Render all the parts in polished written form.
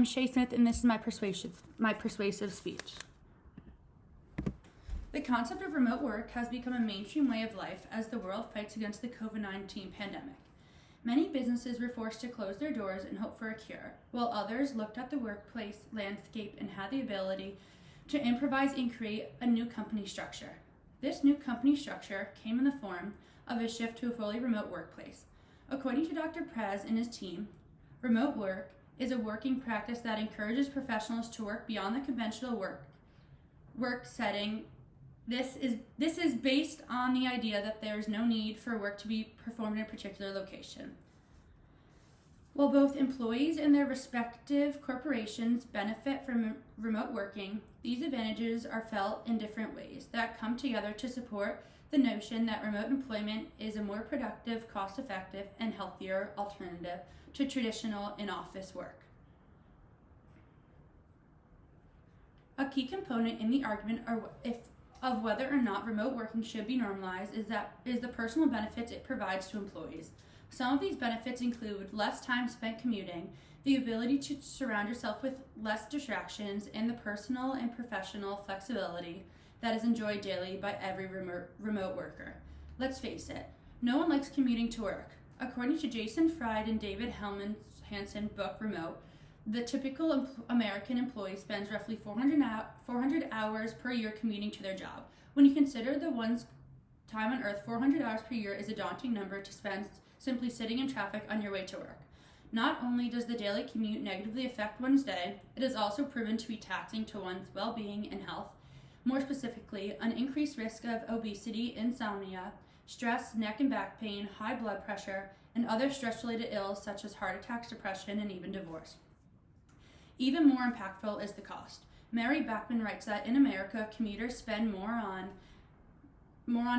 I'm Shea Smith, and this is my persuasive speech. The concept of remote work has become a mainstream way of life as the world fights against the COVID-19 pandemic. Many businesses were forced to close their doors and hope for a cure, while others looked at the workplace landscape and had the ability to improvise and create a new company structure. This new company structure came in the form of a shift to a fully remote workplace. According to Dr. Prez and his team, remote work is a working practice that encourages professionals to work beyond the conventional work setting. This is based on the idea that there is no need for work to be performed in a particular location. While both employees and their respective corporations benefit from remote working, these advantages are felt in different ways that come together to support the notion that remote employment is a more productive, cost-effective, and healthier alternative to traditional in-office work. A key component in the argument of whether or not remote working should be normalized is the personal benefits it provides to employees. Some of these benefits include less time spent commuting, the ability to surround yourself with less distractions, and the personal and professional flexibility that is enjoyed daily by every remote worker. Let's face it, no one likes commuting to work. According to Jason Fried and David Hansen's book, Remote, the typical American employee spends roughly 400 hours per year commuting to their job. When you consider the one's time on earth, 400 hours per year is a daunting number to spend simply sitting in traffic on your way to work. Not only does the daily commute negatively affect one's day, it is also proven to be taxing to one's well-being and health. More specifically, an increased risk of obesity, insomnia, stress, neck and back pain, high blood pressure, and other stress-related ills such as heart attacks, depression, and even divorce. Even more impactful is the cost. Mary Backman writes that in America, commuters spend more on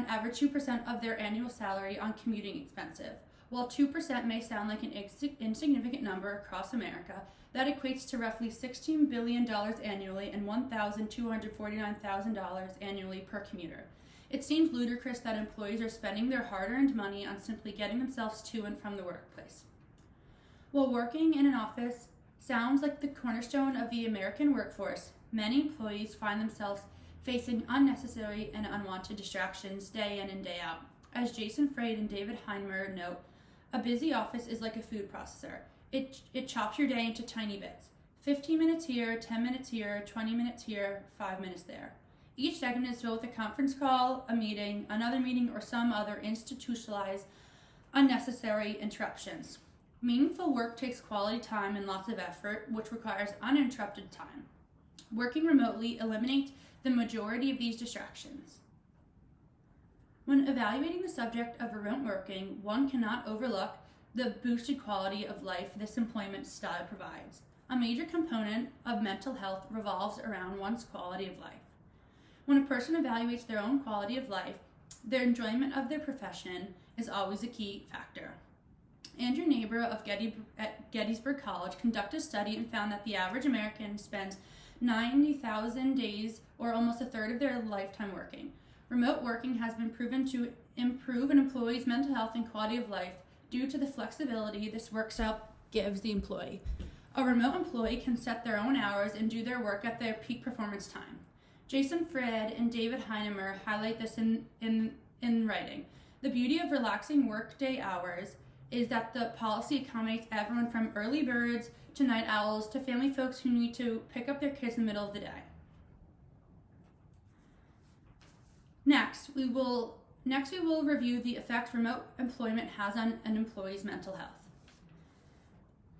average 2% of their annual salary on commuting expenses. While 2% may sound like an insignificant number across America, that equates to roughly $16 billion annually and $1,249,000 annually per commuter. It seems ludicrous that employees are spending their hard-earned money on simply getting themselves to and from the workplace. While working in an office sounds like the cornerstone of the American workforce, many employees find themselves facing unnecessary and unwanted distractions day in and day out. As Jason Fried and David Heinemer note, a busy office is like a food processor. It chops your day into tiny bits. 15 minutes here, 10 minutes here, 20 minutes here, 5 minutes there. Each segment is filled with a conference call, a meeting, another meeting, or some other institutionalized, unnecessary interruptions. Meaningful work takes quality time and lots of effort, which requires uninterrupted time. Working remotely eliminates the majority of these distractions. When evaluating the subject of remote working, one cannot overlook the boosted quality of life this employment style provides. A major component of mental health revolves around one's quality of life. When a person evaluates their own quality of life, their enjoyment of their profession is always a key factor. Andrew Neighbor of Gettysburg College conducted a study and found that the average American spends 90,000 days, or almost a third of their lifetime, working. Remote working has been proven to improve an employee's mental health and quality of life due to the flexibility this work style gives the employee. A remote employee can set their own hours and do their work at their peak performance time. Jason Fried and David Heinemer highlight this in writing. The beauty of relaxing workday hours is that the policy accommodates everyone from early birds to night owls to family folks who need to pick up their kids in the middle of the day. Next, we will review the effect remote employment has on an employee's mental health.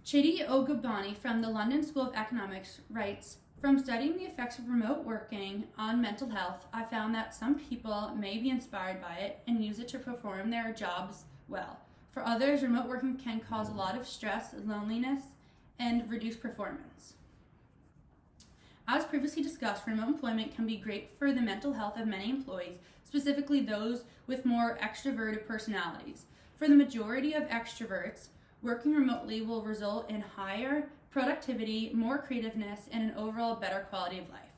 Chidi Ogubani from the London School of Economics writes, "From studying the effects of remote working on mental health, I found that some people may be inspired by it and use it to perform their jobs well. For others, remote working can cause a lot of stress, loneliness, and reduced performance." As previously discussed, remote employment can be great for the mental health of many employees, specifically those with more extroverted personalities. For the majority of extroverts, working remotely will result in higher productivity, more creativeness, and an overall better quality of life.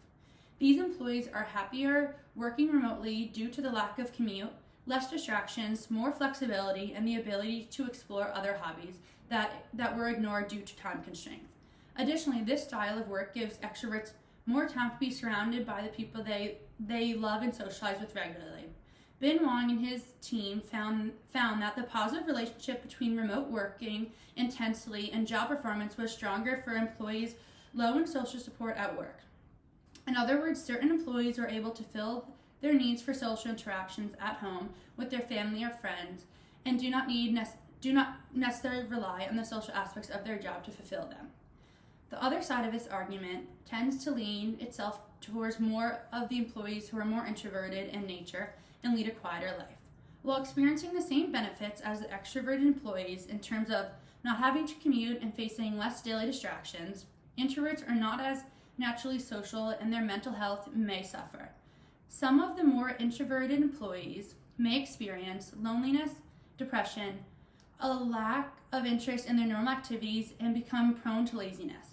These employees are happier working remotely due to the lack of commute, less distractions, more flexibility, and the ability to explore other hobbies that were ignored due to time constraints. Additionally, this style of work gives extroverts more time to be surrounded by the people they love and socialize with regularly. Ben Wong and his team found that the positive relationship between remote working intensely and job performance was stronger for employees low in social support at work. In other words, certain employees were able to fill their needs for social interactions at home with their family or friends and do not necessarily rely on the social aspects of their job to fulfill them. The other side of this argument tends to lean itself towards more of the employees who are more introverted in nature and lead a quieter life. While experiencing the same benefits as the extroverted employees in terms of not having to commute and facing less daily distractions, introverts are not as naturally social and their mental health may suffer. Some of the more introverted employees may experience loneliness, depression, a lack of interest in their normal activities, and become prone to laziness.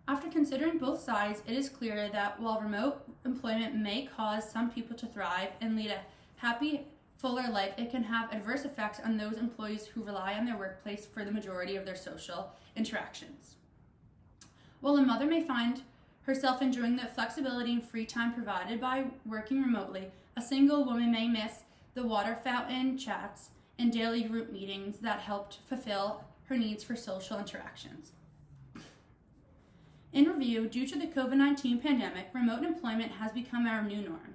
After considering both sides, it is clear that while remote employment may cause some people to thrive and lead a happy, fuller life, it can have adverse effects on those employees who rely on their workplace for the majority of their social interactions. While a mother may find herself enjoying the flexibility and free time provided by working remotely, a single woman may miss the water fountain chats and daily group meetings that helped fulfill her needs for social interactions. In review, due to the COVID-19 pandemic, remote employment has become our new norm.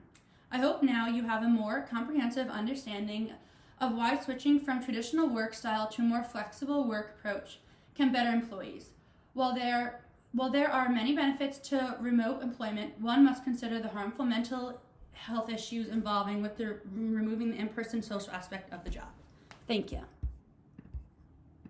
I hope now you have a more comprehensive understanding of why switching from traditional work style to a more flexible work approach can better employees. While there are many benefits to remote employment, one must consider the harmful mental health issues involving with removing the in-person social aspect of the job. Thank you.